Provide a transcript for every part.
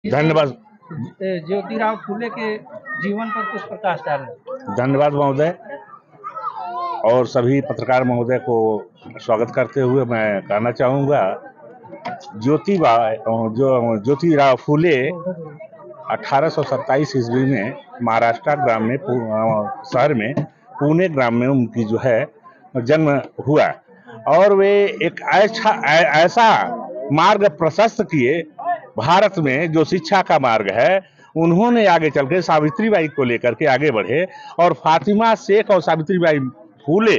धन्यवाद। ज्योतिराव फूले के जीवन पर कुछ प्रकाश डालें। धन्यवाद महोदय और सभी पत्रकार महोदय को स्वागत करते हुए मैं कहना चाहूँगा ज्योतिराव फूले 1827 ईस्वी में महाराष्ट्र ग्राम में शहर में पुणे ग्राम में उनकी जो है जन्म हुआ और वे एक ऐसा मार्ग प्रशस्त किए भारत में जो शिक्षा का मार्ग है। उन्होंने आगे चल के सावित्रीबाई को लेकर के आगे बढ़े और फातिमा शेख और सावित्रीबाई फूले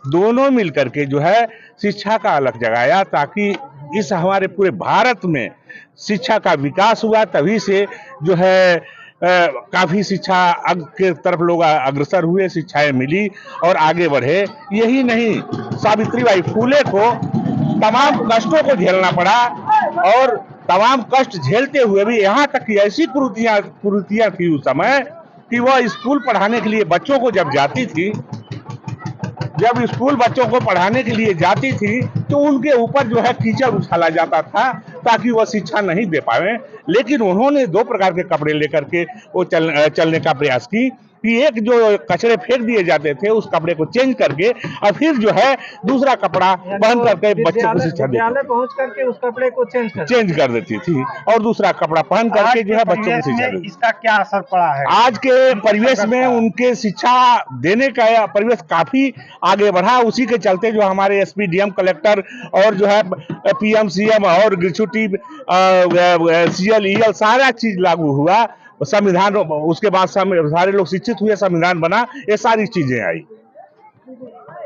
दोनों मिलकर के जो है शिक्षा का अलग जगाया ताकि इस हमारे पूरे भारत में शिक्षा का विकास हुआ। तभी से जो है काफी शिक्षा के तरफ लोग अग्रसर हुए, शिक्षाएं मिली और आगे बढ़े। यही नहीं, सावित्रीबाई फूले को तमाम कष्टों को झेलना पड़ा और तमाम कष्ट झेलते हुए भी यहाँ तक कि ऐसी कुरीतियां थी उस समय कि वह स्कूल पढ़ाने के लिए बच्चों को जब स्कूल बच्चों को पढ़ाने के लिए जाती थी तो उनके ऊपर जो है कीचड़ उछाला जाता था ताकि वह शिक्षा नहीं दे पाए। लेकिन उन्होंने दो प्रकार के कपड़े लेकर के वो चलने का प्रयास की कि एक जो कचरे फेंक दिए जाते थे उस कपड़े को चेंज करके और फिर जो है दूसरा कपड़ा पहन करके बच्चों को शिक्षा विद्यालय पहुंच करके उस कपड़े को चेंज कर देती थी और दूसरा कपड़ा पहन करके जो है बच्चों को शिक्षा देती। इसका क्या असर पड़ा है आज के परिवेश में? उनके शिक्षा देने का परिवेश काफी आगे बढ़ा। उसी के चलते जो हमारे एसपी, डीएम, कलेक्टर और जो है पीएम, सीएम और ग्रेच्युटी, सीएल, ईएल सारा चीज लागू हुआ। संविधान, उसके बाद सारे लोग शिक्षित हुए, संविधान बना, ये सारी चीजें आई।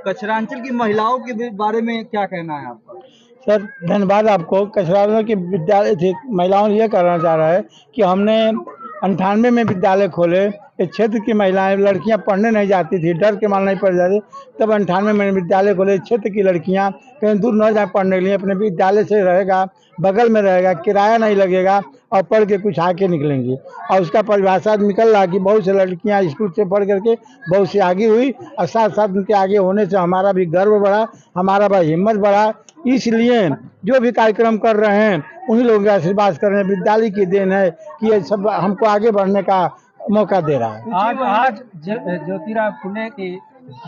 कचरांचल की महिलाओं के बारे में क्या कहना है आपका? सर धन्यवाद आपको। कचरांचल के विद्यालय थे महिलाओं ने ये कहना चाह रहा है कि हमने 98 में विद्यालय खोले। इस क्षेत्र की महिलाएं, लड़कियां पढ़ने नहीं जाती थी, डर के मारे नहीं पढ़ जाती, तब 98 में विद्यालय खोले। इस क्षेत्र की लड़कियां कहीं दूर न जाए पढ़ने के लिए, अपने विद्यालय से रहेगा, बगल में रहेगा, किराया नहीं लगेगा और पढ़ के कुछ आके निकलेंगी। और उसका परिभाषा निकल रहा कि बहुत से लड़कियां स्कूल से पढ़ करके बहुत सी आगे हुई और साथ साथ उनके आगे होने से हमारा भी गर्व बढ़ा, हमारा भी हिम्मत बढ़ा। इसलिए जो भी कार्यक्रम कर रहे हैं उन्हीं लोगों का आशीर्वाद कर रहे हैं। विद्यालय की देन है कि ये सब हमको आगे बढ़ने का मौका दे रहा है। आज ज्योतिराव फूले के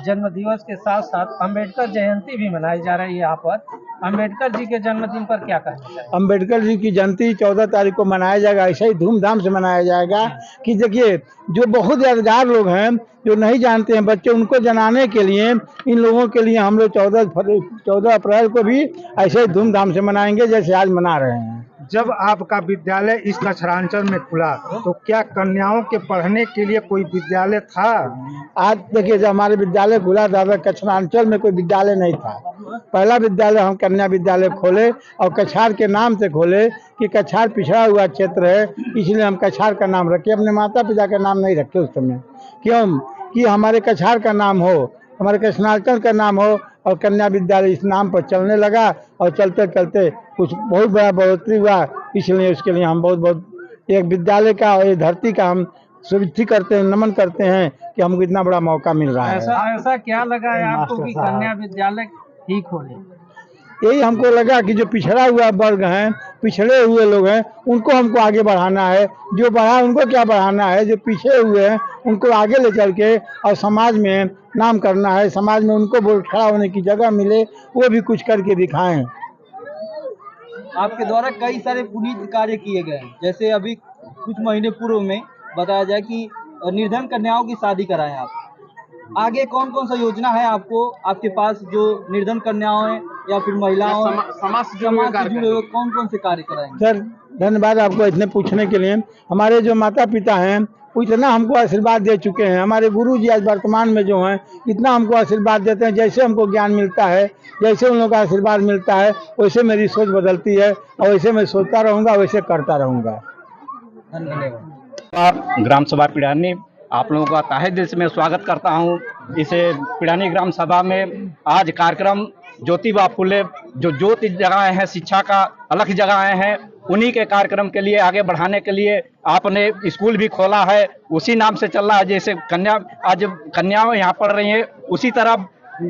जन्म दिवस के साथ साथ अम्बेडकर जयंती भी मनाई जा रही है। यहाँ पर अम्बेडकर जी के जन्मदिन पर क्या कहना है? अम्बेडकर जी की जयंती 14 तारीख को मनाया जाएगा। ऐसे ही धूमधाम से मनाया जाएगा कि देखिए जो बहुत यादगार लोग हैं जो नहीं जानते हैं बच्चे, उनको जनाने के लिए इन लोगों के लिए हम लोग 14 अप्रैल को भी ऐसे ही धूमधाम से मनाएंगे जैसे आज मना रहे हैं। जब आपका विद्यालय इस कचरांचल में खुला तो क्या कन्याओं के पढ़ने के लिए कोई विद्यालय था? आज देखिए जब हमारे विद्यालय खुला था कचरांचल में कोई विद्यालय नहीं था। पहला विद्यालय हम कन्या विद्यालय खोले और कछार के नाम से खोले कि कछार पिछड़ा हुआ क्षेत्र है, इसलिए हम कछार का नाम रखे। अपने माता पिता का नाम नहीं रखे उस समय, क्यों कि हमारे कछार का नाम हो, हमारे कचरांचल का नाम हो और कन्या विद्यालय इस नाम पर चलने लगा और चलते चलते कुछ बहुत बड़ा बढ़ोतरी हुआ। इसलिए उसके लिए हम बहुत एक विद्यालय का और ये धरती का हम स्वीकृति करते हैं, नमन करते हैं कि हमको इतना बड़ा मौका मिल रहा है। ऐसा क्या लगा है आपको कि कन्या विद्यालय ही खोले? यही हमको लगा कि जो पिछड़ा हुआ वर्ग हैं, पिछड़े हुए लोग हैं, उनको हमको आगे बढ़ाना है। जो बढ़ा उनको क्या बढ़ाना है, जो पीछे हुए हैं उनको आगे ले चल के और समाज में नाम करना है। समाज में उनको बोल खड़ा होने की जगह मिले, वो भी कुछ करके दिखाएं। आपके द्वारा कई सारे पुनीत कार्य किए गए हैं, जैसे अभी कुछ महीने पूर्व में बताया जाए कि निर्धन कन्याओं की शादी कराएं आप। आगे कौन कौन सा योजना है आपके पास जो निर्धन कन्याओं या फिर महिलाओं समाज से जुड़े हुए कौन कौन से कार्य कराएंगे? सर धन्यवाद आपको इतने पूछने के लिए। हमारे जो माता पिता हैं वो इतना हमको आशीर्वाद दे चुके हैं। हमारे गुरु जी आज वर्तमान में जो हैं इतना हमको आशीर्वाद देते हैं। जैसे हमको ज्ञान मिलता है, जैसे उन लोगों का आशीर्वाद मिलता है, वैसे मेरी सोच बदलती है और वैसे मैं सोचता रहूँगा, वैसे करता रहूँगा। धन्यवाद। ग्राम सभा पिड़ानी आप लोगों का तहे दिल से मैं स्वागत करता हूं। इसे पिड़ानी ग्राम सभा में आज कार्यक्रम ज्योतिबा फूले जो ज्योति जगाए हैं, शिक्षा का अलग जगाए हैं, उन्हीं के कार्यक्रम के लिए आगे बढ़ाने के लिए आपने स्कूल भी खोला है। उसी नाम से चल रहा है। जैसे आज कन्याएं यहाँ पढ़ रही हैं, उसी तरह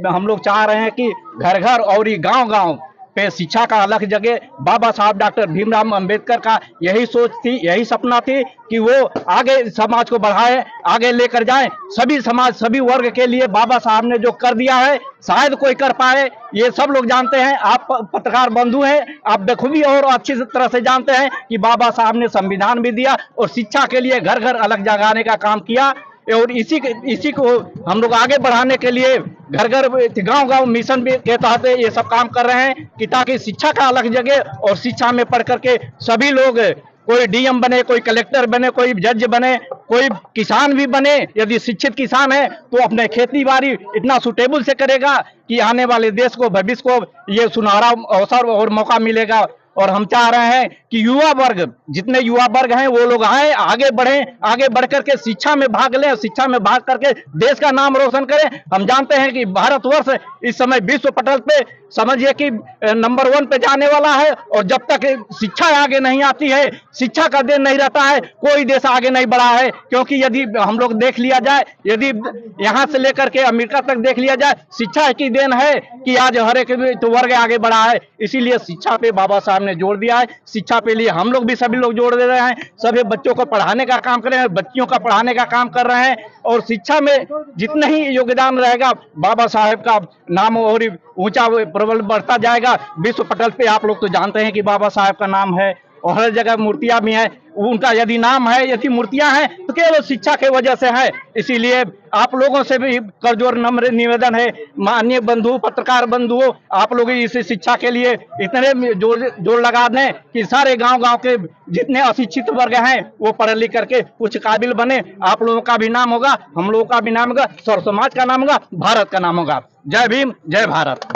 हम लोग चाह रहे हैं कि घर घर और गांव गांव पे शिक्षा का अलग जगह। बाबा साहब डॉक्टर भीमराव अंबेडकर का यही सोच थी, यही सपना थी कि वो आगे समाज को बढ़ाए, आगे लेकर जाए। सभी समाज, सभी वर्ग के लिए बाबा साहब ने जो कर दिया है शायद कोई कर पाए, ये सब लोग जानते हैं। आप पत्रकार बंधु हैं, आप बखूबी और अच्छी तरह से जानते हैं कि बाबा साहब ने संविधान भी दिया और शिक्षा के लिए घर घर अलग जगाने का काम किया। और इसी को हम लोग आगे बढ़ाने के लिए घर घर गांव गांव मिशन के तहत ये सब काम कर रहे हैं कि ताकि शिक्षा का अलग जगह और शिक्षा में पढ़ करके सभी लोग, कोई डीएम बने, कोई कलेक्टर बने, कोई जज बने, कोई किसान भी बने। यदि शिक्षित किसान है तो अपने खेती बाड़ी इतना सुटेबल से करेगा कि आने वाले देश को, भविष्य को ये सुनहरा अवसर और मौका मिलेगा। और हम चाह रहे हैं कि युवा वर्ग, जितने युवा वर्ग हैं वो लोग आए, आगे बढ़ें, आगे बढ़ करके शिक्षा में भाग लें, शिक्षा में भाग करके देश का नाम रोशन करें। हम जानते हैं कि भारतवर्ष इस समय विश्व पटल पे समझिए कि नंबर 1 पे जाने वाला है। और जब तक शिक्षा आगे नहीं आती है, शिक्षा का देन नहीं रहता है, कोई देश आगे नहीं बढ़ा है। क्योंकि यदि हम लोग देख लिया जाए, यदि यहाँ से लेकर के अमेरिका तक देख लिया जाए, शिक्षा की देन है कि आज हर एक वर्ग आगे बढ़ा है। इसीलिए शिक्षा पे बाबा साहब ने जोर दिया है। शिक्षा पे लिए हम लोग भी, सभी लोग जोड़ दे रहे हैं। सभी बच्चों को पढ़ाने का काम कर रहे हैं, बच्चियों का पढ़ाने का काम कर रहे हैं। और शिक्षा में जितना ही योगदान रहेगा, बाबा साहब का नाम और ऊंचा प्रबल बढ़ता जाएगा। विश्व पटल पे आप लोग तो जानते हैं कि बाबा साहब का नाम है और हर जगह मूर्तियां भी हैं। उनका यदि नाम है, यदि मूर्तियां हैं तो केवल शिक्षा के वजह से है। इसीलिए आप लोगों से भी करजोर नम्र निवेदन है, माननीय बंधु, पत्रकार बंधुओं, आप लोग इस शिक्षा के लिए इतने जोर लगा दें कि सारे गांव-गांव के जितने अशिक्षित वर्ग हैं वो पढ़ लिख करके कुछ काबिल बने। आप लोगों का भी नाम होगा, हम लोगों का भी नाम होगा, सर्व समाज का नाम होगा, भारत का नाम होगा। जय भीम, जय भारत।